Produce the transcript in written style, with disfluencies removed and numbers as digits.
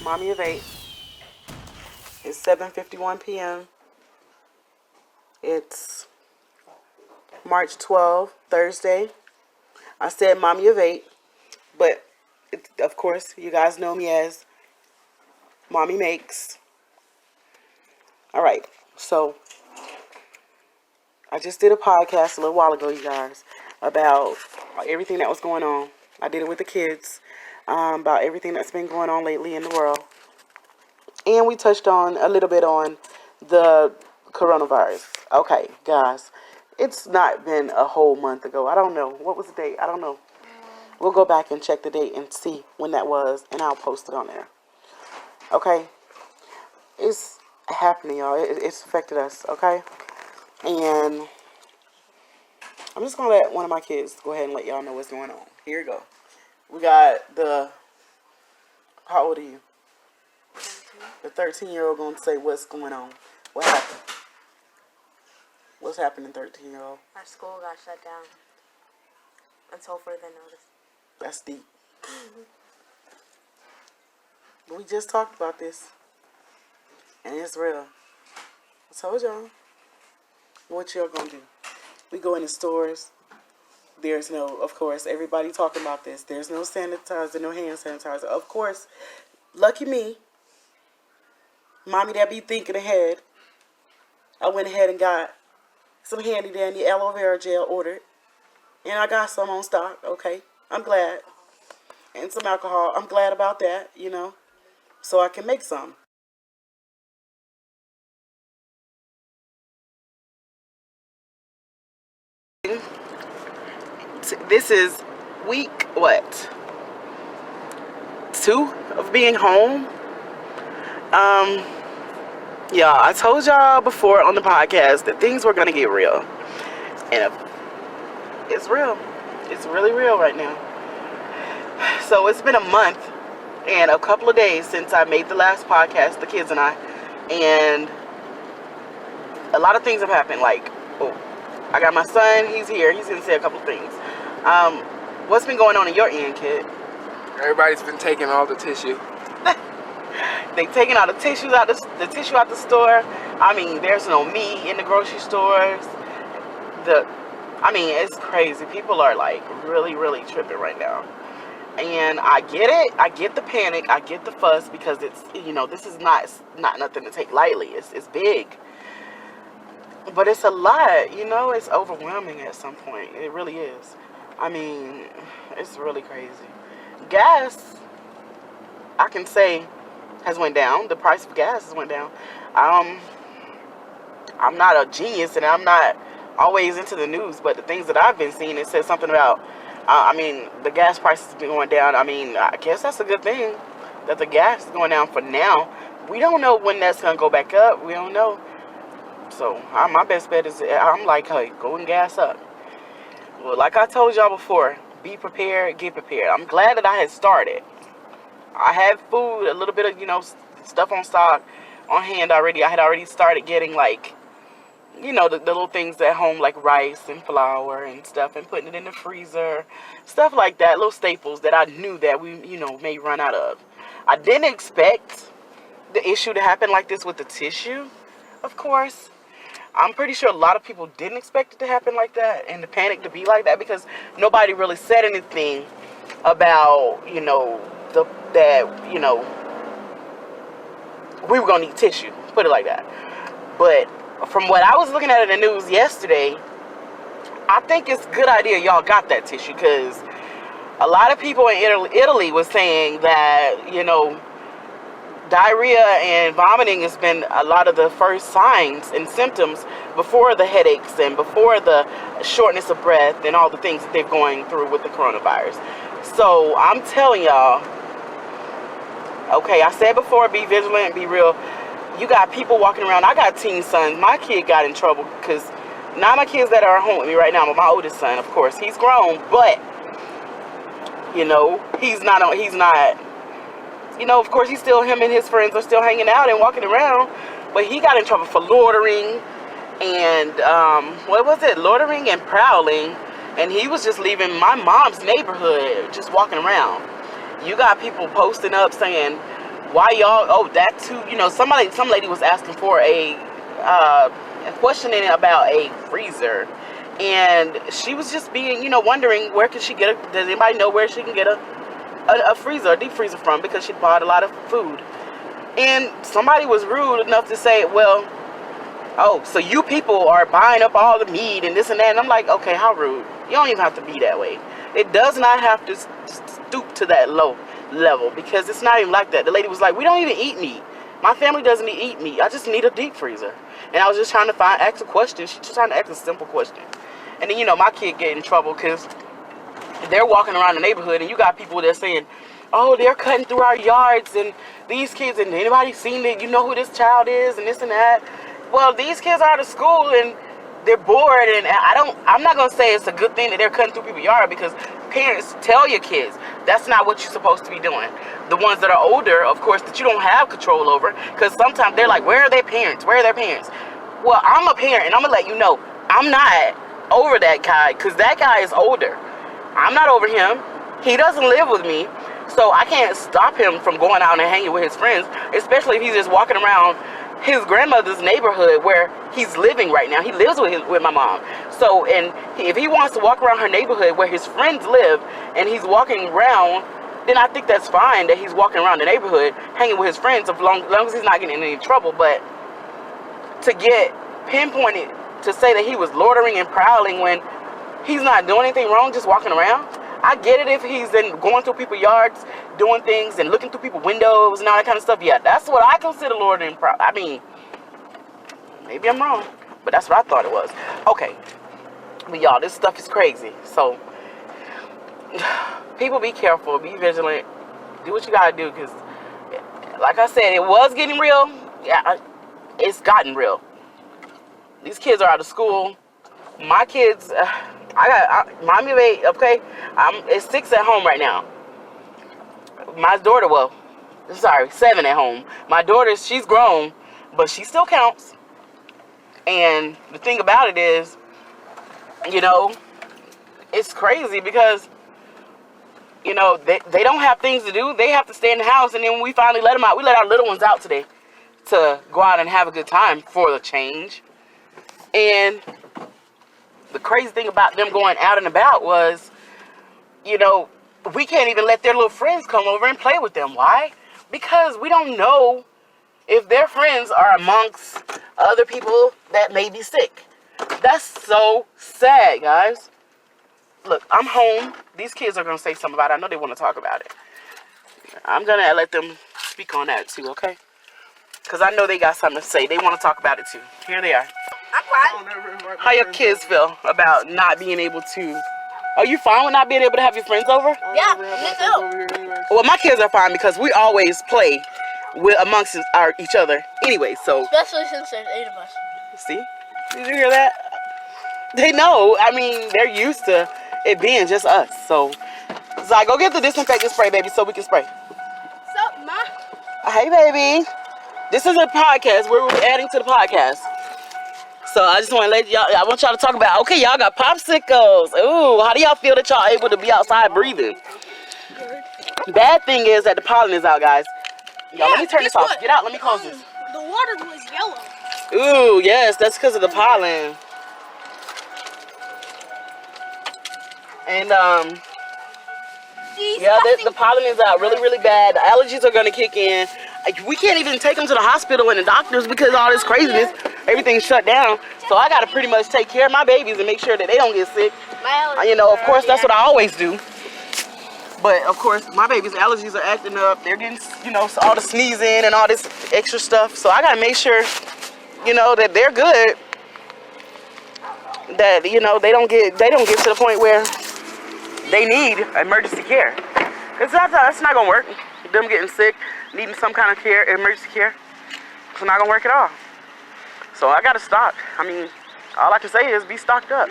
Mommy of 8. It's 7:51 p.m. It's March 12th, Thursday. I said Mommy of 8, but of course, you guys know me as Mommy Makes. All right, so I just did a podcast a little while ago, you guys, about everything that was going on. I did it with the kids, about everything that's been going on lately in the world. And we touched on a little bit on the coronavirus. Okay, guys, it's not been a whole month ago. I don't know. What was the date? I don't know. We'll go back and check the date and see when that was, and I'll post it on there. Okay? It's happening, y'all. It's affected us, okay? And I'm just going to let one of my kids go ahead and let y'all know what's going on. Here you go. We got the... How old are you? The 13-year-old going to say what's going on. What happened? What's happening, 13-year-old? Our school got shut down until further notice. That's deep. We just talked about this. And it's real. I told y'all. What y'all going to do? We go in the stores. There's no, of course, everybody talking about this. There's no sanitizer, no hand sanitizer. Of course, lucky me. Mommy that be thinking ahead. I went ahead and got some handy dandy aloe vera gel ordered. And I got some on stock. Okay. I'm glad. And some alcohol. I'm glad about that, you know. So I can make some. This is week, what? 2 of being home. Yeah, I told y'all before on the podcast that things were gonna get real, and it's real. It's really real right now. So it's been a month and a couple of days since I made the last podcast, the kids and I, and a lot of things have happened. Like, I got my son. He's here. He's gonna say a couple of things. What's been going on in your end, kid? Everybody's been taking all the tissue. They taking all the tissue out the store. I mean, there's no meat in the grocery stores. It's crazy. People are like really, really tripping right now. And I get it. I get the panic. I get the fuss because it's, this is not nothing to take lightly. It's big. But it's a lot, it's overwhelming at some point. It really is. I mean, it's really crazy. Gas, I can say, has went down. The price of gas has went down. I'm not a genius and I'm not always into the news, but the things that I've been seeing, it says something about, the gas prices have been going down. I guess that's a good thing that the gas is going down for now. We don't know when that's going to go back up. We don't know. So my best bet is, I'm like, hey, go and gas up. Well, like I told y'all before, be prepared, get prepared. I'm glad that I had started. I had food, a little bit of, stuff on stock, on hand already. I had already started getting, like, the little things at home, like rice and flour and stuff, and putting it in the freezer. Stuff like that, little staples that I knew that we, may run out of. I didn't expect the issue to happen like this with the tissue, of course. I'm pretty sure a lot of people didn't expect it to happen like that and the panic to be like that because nobody really said anything about, we were going to need tissue, put it like that. But from what I was looking at in the news yesterday, I think it's a good idea y'all got that tissue because a lot of people in Italy was saying that, diarrhea and vomiting has been a lot of the first signs and symptoms before the headaches and before the shortness of breath and all the things that they're going through with the coronavirus. So I'm telling y'all, okay, I said before, be vigilant, be real. You got people walking around. I got teen sons. My kid got in trouble because not my kids that are at home with me right now, but my oldest son, of course, he's grown, but of course, him and his friends are still hanging out and walking around, but he got in trouble for loitering and, loitering and prowling, and he was just leaving my mom's neighborhood, just walking around. You got people posting up saying, why y'all, oh, that too, you know, some lady was asking for a questioning about a freezer, and she was just being, you know, wondering where could she get does anybody know where she can get a freezer, a deep freezer from, because she bought a lot of food. And somebody was rude enough to say, well, oh, so you people are buying up all the meat and this and that. And I'm like, okay, how rude. You don't even have to be that way. It does not have to stoop to that low level, because it's not even like that. The lady was like, we don't even eat meat. My family doesn't eat meat. I just need a deep freezer. And I was just trying to ask a question. She's just trying to ask a simple question. And then, you know, my kid get in trouble because they're walking around the neighborhood and you got people that saying, oh, they're cutting through our yards and these kids, and anybody seen it, you know who this child is and this and that. Well, these kids are out of school and they're bored, and I'm not gonna say it's a good thing that they're cutting through people's yard, because parents, tell your kids that's not what you're supposed to be doing. The ones that are older, of course, that you don't have control over, because sometimes they're like, where are their parents? Where are their parents? Well, I'm a parent and I'm gonna let you know I'm not over that guy, because that guy is older. I'm not over him. He doesn't live with me, so I can't stop him from going out and hanging with his friends, especially if he's just walking around his grandmother's neighborhood where he's living right now. He lives with my mom. So, and if he wants to walk around her neighborhood where his friends live and he's walking around, then I think that's fine that he's walking around the neighborhood hanging with his friends, as long as he's not getting in any trouble. But to get pinpointed to say that he was loitering and prowling when he's not doing anything wrong, just walking around. I get it if he's going through people's yards, doing things and looking through people's windows and all that kind of stuff. Yeah, that's what I consider loitering. I mean, maybe I'm wrong, but that's what I thought it was. Okay, but y'all, this stuff is crazy. So, people, be careful, be vigilant, do what you gotta do, because, like I said, it was getting real. Yeah, it's gotten real. These kids are out of school. My kids, mommy made, okay, it's 6 at home right now. My daughter, 7 at home. My daughter, she's grown, but she still counts. And the thing about it is, you know, it's crazy because, you know, they don't have things to do. They have to stay in the house, and then when we finally let them out, we let our little ones out today to go out and have a good time for the change. And the crazy thing about them going out and about was, you know, we can't even let their little friends come over and play with them. Why? Because we don't know if their friends are amongst other people that may be sick. That's so sad, guys. Look, I'm home. These kids are going to say something about it. I know they want to talk about it. I'm going to let them speak on that too, okay? Because I know they got something to say. They want to talk about it too. Here they are. I'm fine. How your kids feel about not being able to... Are you fine with not being able to have your friends over? Yeah, me too. Well, my kids are fine because we always play amongst each other anyway, so... Especially since there's 8 of us. See? Did you hear that? They know. I mean, they're used to it being just us, so... Zai, go get the disinfectant spray, baby, so we can spray. What's up, Ma? Hey, baby. This is a podcast. We're adding to the podcast. So I just want to let y'all, I want y'all to talk about, okay, y'all got popsicles. Ooh, how do y'all feel that y'all able to be outside breathing? Good. Bad thing is that the pollen is out, guys. Y'all, let me turn this off. Get out, let me close this. The water was yellow. Ooh, yes, that's because of the pollen. And, yeah, the pollen is out really, really bad. The allergies are going to kick in. We can't even take them to the hospital and the doctors because of all this craziness. Everything's shut down. So I got to pretty much take care of my babies and make sure that they don't get sick. You know, of course, that's what I always do. But, of course, my baby's allergies are acting up. They're getting, you know, all the sneezing and all this extra stuff. So I got to make sure, you know, that they're good. That, you know, they don't get to the point where they need emergency care. Because that's not going to work. Them getting sick, needing some kind of care, emergency care, it's not going to work at all. So I got to stock. I mean, all I can say is be stocked up.